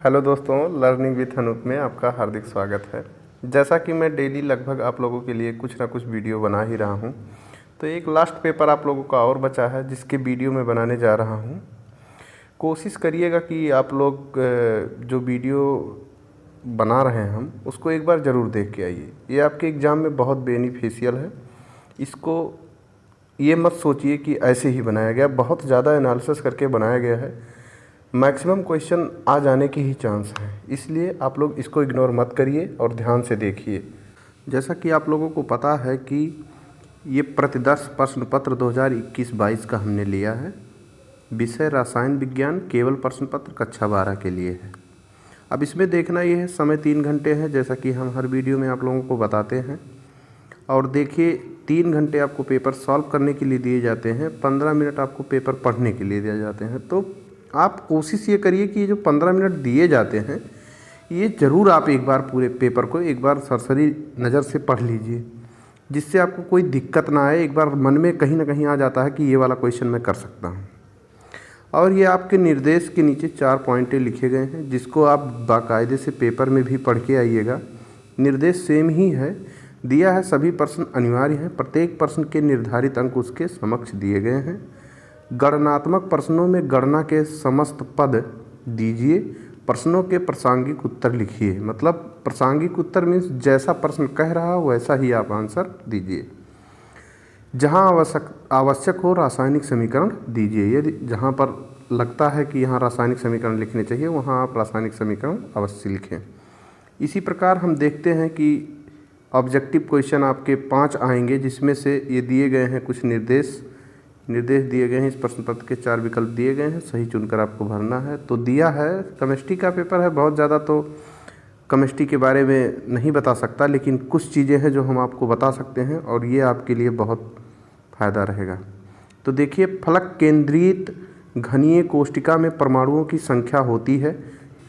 Hello दोस्तों, learning with Anoop में आपका हार्दिक स्वागत है। जैसा कि मैं डेली लगभग आप लोगों के लिए कुछ ना कुछ वीडियो बना ही रहा हूं, तो एक लास्ट पेपर आप लोगों का और बचा है जिसके वीडियो मैं बनाने जा रहा हूं। कोशिश करिएगा कि आप लोग जो वीडियो बना रहे हैं हम उसको एक बार ज़रूर देख के आइए। ये आपके एग्ज़ाम में बहुत बेनिफिशियल है। इसको ये मत सोचिए कि ऐसे ही बनाया गया, बहुत ज़्यादा एनालिसिस करके बनाया गया है। मैक्सिमम क्वेश्चन आ जाने के ही चांस हैं, इसलिए आप लोग इसको इग्नोर मत करिए और ध्यान से देखिए। जैसा कि आप लोगों को पता है कि ये प्रतिदर्श प्रश्न पत्र 2021-22 का हमने लिया है। विषय रसायन विज्ञान, केवल प्रश्न पत्र कक्षा 12 के लिए है। अब इसमें देखना ये है, समय 3 घंटे है जैसा कि हम हर वीडियो में आप लोगों को बताते हैं। और देखिए 3 घंटे आपको पेपर सॉल्व करने के लिए दिए जाते हैं, 15 मिनट आपको पेपर पढ़ने के लिए दिए जाते हैं। तो आप कोशिश ये करिए कि ये जो 15 मिनट दिए जाते हैं ये ज़रूर आप एक बार पूरे पेपर को एक बार सरसरी नज़र से पढ़ लीजिए, जिससे आपको कोई दिक्कत ना आए। एक बार मन में कहीं ना कहीं आ जाता है कि ये वाला क्वेश्चन मैं कर सकता हूँ। और ये आपके निर्देश के नीचे 4 पॉइंटें लिखे गए हैं, जिसको आप बाकायदे से पेपर में भी पढ़ के आइएगा। निर्देश सेम ही है, दिया है सभी प्रश्न अनिवार्य हैं, प्रत्येक प्रश्न के निर्धारित अंक उसके समक्ष दिए गए हैं। गणनात्मक प्रश्नों में गणना के समस्त पद दीजिए, प्रश्नों के प्रासंगिक उत्तर लिखिए। मतलब प्रासंगिक उत्तर मीन्स जैसा प्रश्न कह रहा हो वैसा ही आप आंसर दीजिए। जहां आवश्यक हो रासायनिक समीकरण दीजिए। यदि जहां पर लगता है कि यहाँ रासायनिक समीकरण लिखने चाहिए वहाँ आप रासायनिक समीकरण अवश्य लिखें। इसी प्रकार हम देखते हैं कि ऑब्जेक्टिव क्वेश्चन आपके 5 आएंगे, जिसमें से ये दिए गए हैं कुछ निर्देश दिए गए हैं। इस प्रश्न पत्र के 4 विकल्प दिए गए हैं, सही चुनकर आपको भरना है। तो दिया है, केमिस्ट्री का पेपर है, बहुत ज़्यादा तो केमिस्ट्री के बारे में नहीं बता सकता, लेकिन कुछ चीज़ें हैं जो हम आपको बता सकते हैं और ये आपके लिए बहुत फ़ायदा रहेगा। तो देखिए, फलक केंद्रित घनीय कोष्टिका में परमाणुओं की संख्या होती है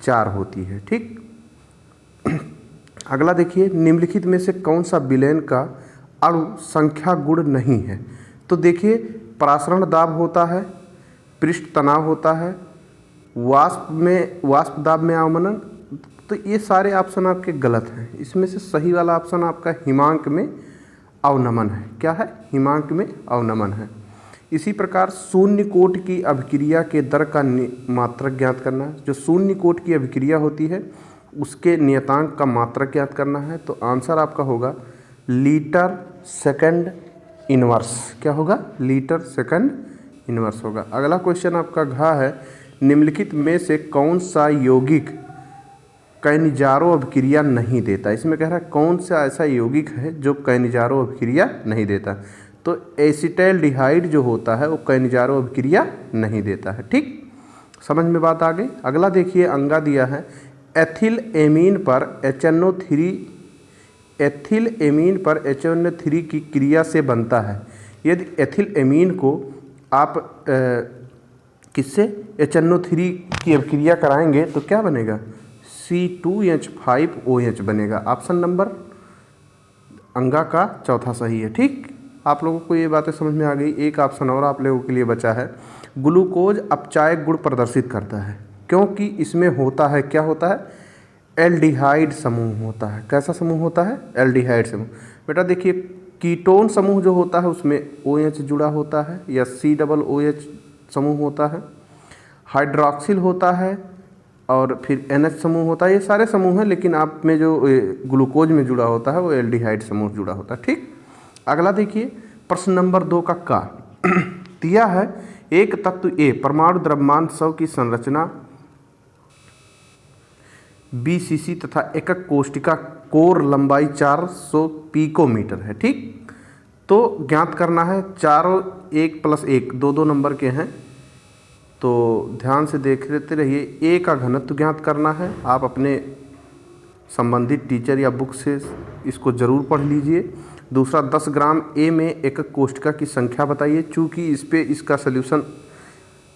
4 होती है, ठीक। अगला देखिए, निम्नलिखित में से कौन सा विलयन का अणु संख्या गुण नहीं है। तो देखिए, प्रासरण दाब होता है, पृष्ठ तनाव होता है, वाष्प दाब में अवमंदन। तो ये सारे ऑप्शन आपके गलत हैं। इसमें से सही वाला ऑप्शन आपका हिमांक में अवनमन है। क्या है? हिमांक में अवनमन है। इसी प्रकार शून्य कोट की अभिक्रिया के दर का मात्रक ज्ञात करना है। जो शून्य कोट की अभिक्रिया होती है उसके नियतांक का मात्रक ज्ञात करना है। तो आंसर आपका होगा लीटर सेकंड इनवर्स। क्या होगा? लीटर सेकंड इनवर्स होगा। अगला क्वेश्चन आपका घ है, निम्नलिखित में से कौन सा यौगिक कैनिजारो अभिक्रिया नहीं देता। इसमें कह रहा है कौन सा ऐसा यौगिक है जो कैनिजारो अभिक्रिया नहीं देता। तो एसिटाल्डिहाइड जो होता है वो कैनिजारो अभिक्रिया नहीं देता है, ठीक। समझ में बात आ गई। अगला देखिए, अंगा दिया है, एथिल एमीन पर HNO3 की क्रिया से बनता है। यदि एथिल एमीन को आप किससे HNO3 की अभिक्रिया कराएंगे तो क्या बनेगा? C2H5OH बनेगा। ऑप्शन नंबर अंगा का चौथा सही है, ठीक। आप लोगों को ये बातें समझ में आ गई। एक ऑप्शन और आप लोगों के लिए बचा है, ग्लूकोज अपचायक गुण प्रदर्शित करता है, क्योंकि इसमें होता है, क्या होता है? एल्डिहाइड समूह होता है। कैसा समूह होता है? एल्डिहाइड समूह। बेटा देखिए, कीटोन समूह जो होता है उसमें OH जुड़ा होता है या COOH समूह होता है, हाइड्रॉक्सिल होता है और फिर NH समूह होता है। ये सारे समूह हैं, लेकिन आप में जो ग्लूकोज में जुड़ा होता है वो एल्डिहाइड समूह जुड़ा होता है, ठीक। अगला देखिए, प्रश्न नंबर 2 का दिया है, एक तत्व A परमाणु द्रव्यमान 100 की संरचना BCC तथा एकक कोष्टिका कोर लंबाई 400 पिकोमीटर है, ठीक। तो ज्ञात करना है, चारों 1 + 1 2 नंबर के हैं, तो ध्यान से देख लेते रहिए। A का घनत्व ज्ञात करना है। आप अपने संबंधित टीचर या बुक से इसको ज़रूर पढ़ लीजिए। दूसरा, 10 ग्राम A में एकक कोष्टिका की संख्या बताइए। चूँकि इस पे इसका सल्यूशन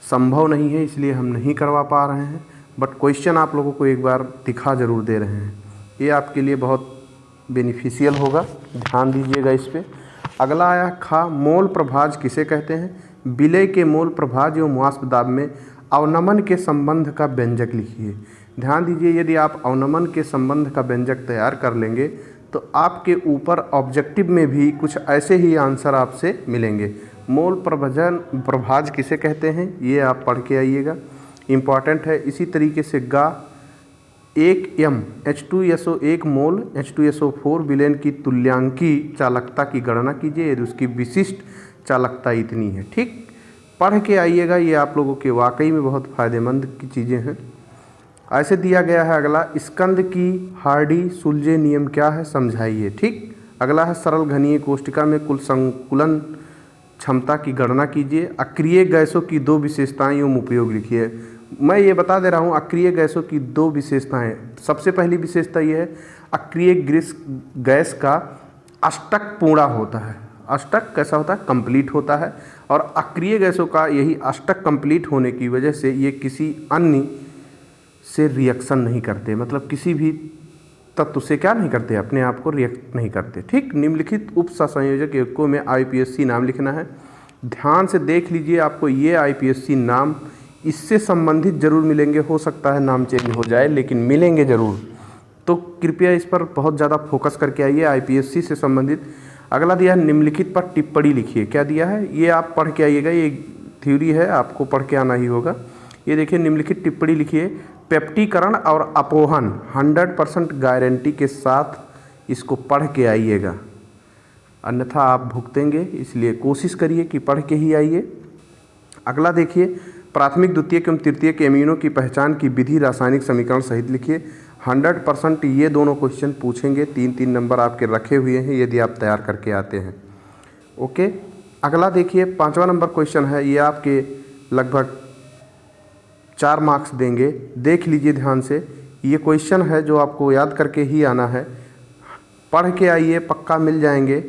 संभव नहीं है इसलिए हम नहीं करवा पा रहे हैं, बट क्वेश्चन आप लोगों को एक बार दिखा ज़रूर दे रहे हैं। ये आपके लिए बहुत बेनिफिशियल होगा, ध्यान दीजिएगा इस पर। अगला आया खा, मोल प्रभाज किसे कहते हैं? विलय के मोल प्रभाज एवं वाष्प दाब में अवनमन के संबंध का व्यंजक लिखिए। ध्यान दीजिए, यदि आप अवनमन के संबंध का व्यंजक तैयार कर लेंगे तो आपके ऊपर ऑब्जेक्टिव में भी कुछ ऐसे ही आंसर आपसे मिलेंगे। मोल प्रभजन प्रभाज किसे कहते हैं, ये आप पढ़ के आइएगा, इम्पॉर्टेंट है। इसी तरीके से गा 1m H2SO 1 मोल H2SO4 विलेन की तुल्यांकी चालकता की गणना कीजिए यदि उसकी विशिष्ट चालकता इतनी है। ठीक, पढ़ के आइएगा, ये आप लोगों के वाकई में बहुत फ़ायदेमंद की चीज़ें हैं। ऐसे दिया गया है अगला, स्कंद की हार्डी सुलझे नियम क्या है समझाइए। ठीक, अगला है सरल घनीय कोष्ठिका में कुल संकुलन क्षमता की गणना कीजिए। अक्रिय गैसों की 2 विशेषताएं एवं उपयोग लिखिए। मैं ये बता दे रहा हूँ अक्रिय गैसों की 2 विशेषताएं। सबसे पहली विशेषता ये है, अक्रिय गैस का अष्टक पूर्णा होता है। अष्टक कैसा होता है, कंप्लीट होता है। और अक्रिय गैसों का यही अष्टक कंप्लीट होने की वजह से ये किसी अन्य से रिएक्शन नहीं करते, मतलब किसी भी तत्व से क्या नहीं करते, अपने आप को रिएक्ट नहीं करते। ठीक, निम्नलिखित उप सहसंयोजक यौगिकों में IUPAC नाम लिखना है। ध्यान से देख लीजिए, आपको ये IUPAC नाम इससे संबंधित जरूर मिलेंगे, हो सकता है नाम चेंज हो जाए लेकिन मिलेंगे जरूर, तो कृपया इस पर बहुत ज़्यादा फोकस करके आइए, IUPAC से संबंधित। अगला दिया है निम्नलिखित पर टिप्पणी लिखिए। क्या दिया है, ये आप पढ़ के आइएगा, ये थ्योरी है, आपको पढ़ के आना ही होगा। ये देखिए, निम्नलिखित टिप्पणी लिखिए। पेप्टीकरण और अपोहन 100% गारंटी के साथ इसको पढ़ के आइएगा, अन्यथा आप भुगतेंगे, इसलिए कोशिश करिए कि पढ़ के ही आइए। अगला देखिए, प्राथमिक द्वितीयक एवं तृतीयक एमिनो की पहचान की विधि रासायनिक समीकरण सहित लिखिए। 100% ये दोनों क्वेश्चन पूछेंगे, 3-3 नंबर आपके रखे हुए हैं यदि आप तैयार करके आते हैं। ओके, अगला देखिए 5वां नंबर क्वेश्चन है, ये आपके लगभग 4 मार्क्स देंगे। देख लीजिए ध्यान से, ये क्वेश्चन है जो आपको याद करके ही आना है, पढ़ के आइए, पक्का मिल जाएंगे,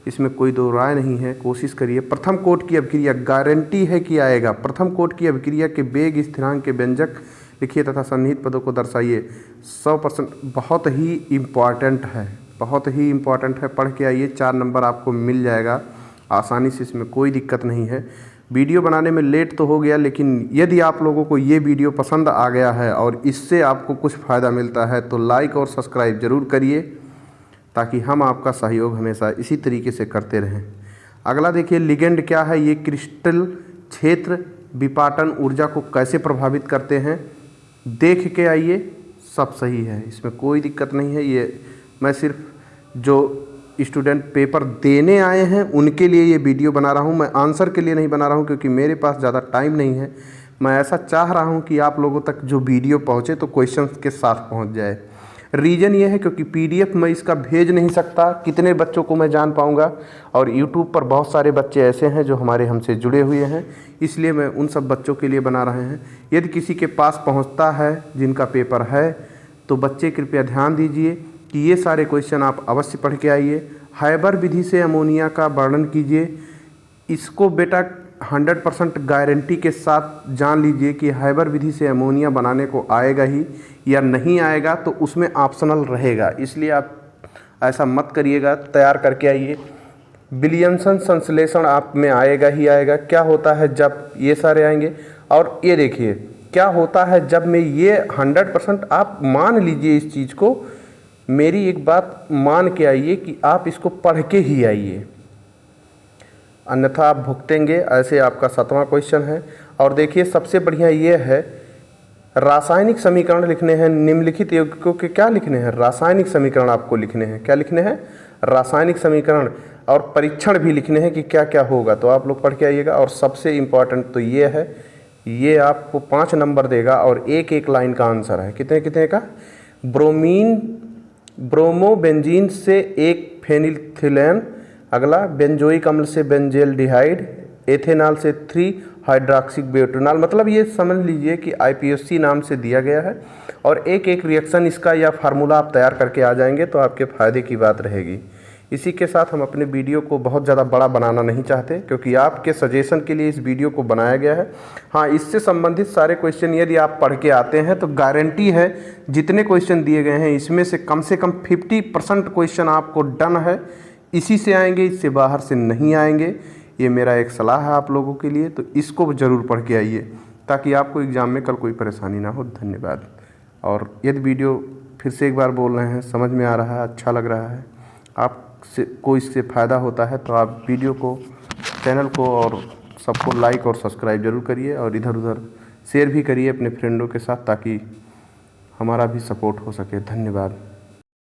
इसमें कोई दो राय नहीं है, कोशिश करिए। प्रथम कोट की अभिक्रिया, गारंटी है कि आएगा। प्रथम कोट की अभिक्रिया के वेग स्थिरांक के व्यंजक लिखिए तथा सन्निहित पदों को दर्शाइए। 100% बहुत ही इम्पॉर्टेंट है, बहुत ही इम्पॉर्टेंट है, पढ़ के आइए, 4 नंबर आपको मिल जाएगा आसानी से, इसमें कोई दिक्कत नहीं है। वीडियो बनाने में लेट तो हो गया, लेकिन यदि आप लोगों को ये वीडियो पसंद आ गया है और इससे आपको कुछ फ़ायदा मिलता है तो लाइक और सब्सक्राइब ज़रूर करिए, ताकि हम आपका सहयोग हमेशा इसी तरीके से करते रहें। अगला देखिए, लिगेंड क्या है, ये क्रिस्टल क्षेत्र विपाटन ऊर्जा को कैसे प्रभावित करते हैं, देख के आइए, सब सही है, इसमें कोई दिक्कत नहीं है। ये मैं सिर्फ जो स्टूडेंट पेपर देने आए हैं उनके लिए ये वीडियो बना रहा हूँ, मैं आंसर के लिए नहीं बना रहा हूँ, क्योंकि मेरे पास ज़्यादा टाइम नहीं है। मैं ऐसा चाह रहा हूँ कि आप लोगों तक जो वीडियो पहुँचे तो क्वेश्चंस के साथ पहुँच जाए। रीज़न ये है क्योंकि PDF मैं इसका भेज नहीं सकता, कितने बच्चों को मैं जान पाऊँगा, और YouTube पर बहुत सारे बच्चे ऐसे हैं जो हमारे हमसे जुड़े हुए हैं, इसलिए मैं उन सब बच्चों के लिए बना रहे हैं। यदि किसी के पास पहुँचता है जिनका पेपर है तो बच्चे कृपया ध्यान दीजिए कि ये सारे क्वेश्चन आप अवश्य पढ़ के आइए। हाइबर विधि से अमोनिया का वर्णन कीजिए। इसको बेटा 100% गारंटी के साथ जान लीजिए कि हाइबर विधि से अमोनिया बनाने को आएगा ही या नहीं आएगा, तो उसमें ऑप्शनल रहेगा, इसलिए आप ऐसा मत करिएगा, तैयार करके आइए। विलियमसन संश्लेषण आप में आएगा ही आएगा। क्या होता है जब, ये सारे आएंगे। और ये देखिए, क्या होता है जब में, ये 100% आप मान लीजिए इस चीज़ को, मेरी एक बात मान के आइए कि आप इसको पढ़ के ही आइए, अन्यथा आप भुगतेंगे। ऐसे आपका 7वां क्वेश्चन है। और देखिए, सबसे बढ़िया ये है, रासायनिक समीकरण लिखने हैं। निम्नलिखित यौगिकों के क्या लिखने हैं, रासायनिक समीकरण आपको लिखने हैं। क्या लिखने हैं, रासायनिक समीकरण, और परीक्षण भी लिखने हैं कि क्या क्या होगा, तो आप लोग पढ़ के आइएगा। और सबसे इम्पॉर्टेंट तो ये है, ये आपको 5 नंबर देगा और एक एक लाइन का आंसर है। कितने कितने का, ब्रोमोबेंजीन से एक फेनिलथिलेन, अगला बेंजोइक अम्ल से बेंजेल्डिहाइड, एथेनॉल से 3 हाइड्रॉक्सिक ब्यूटेनॉल। मतलब ये समझ लीजिए कि IUPAC नाम से दिया गया है, और एक एक रिएक्शन इसका या फार्मूला आप तैयार करके आ जाएंगे तो आपके फ़ायदे की बात रहेगी। इसी के साथ हम अपने वीडियो को बहुत ज़्यादा बड़ा बनाना नहीं चाहते, क्योंकि आपके सजेशन के लिए इस वीडियो को बनाया गया है। हाँ, इससे संबंधित सारे क्वेश्चन यदि आप पढ़ के आते हैं तो गारंटी है जितने क्वेश्चन दिए गए हैं इसमें से कम 50% क्वेश्चन आपको डन है, इसी से आएंगे, इससे बाहर से नहीं आएंगे। ये मेरा एक सलाह है आप लोगों के लिए, तो इसको ज़रूर पढ़ के आइए ताकि आपको एग्ज़ाम में कल कोई परेशानी ना हो। धन्यवाद। और यदि वीडियो फिर से एक बार बोल रहे हैं समझ में आ रहा है, अच्छा लग रहा है, आपसे को इससे फ़ायदा होता है, तो आप वीडियो को, चैनल को और सबको लाइक और सब्सक्राइब ज़रूर करिए और इधर उधर शेयर भी करिए अपने फ्रेंडों के साथ, ताकि हमारा भी सपोर्ट हो सके। धन्यवाद।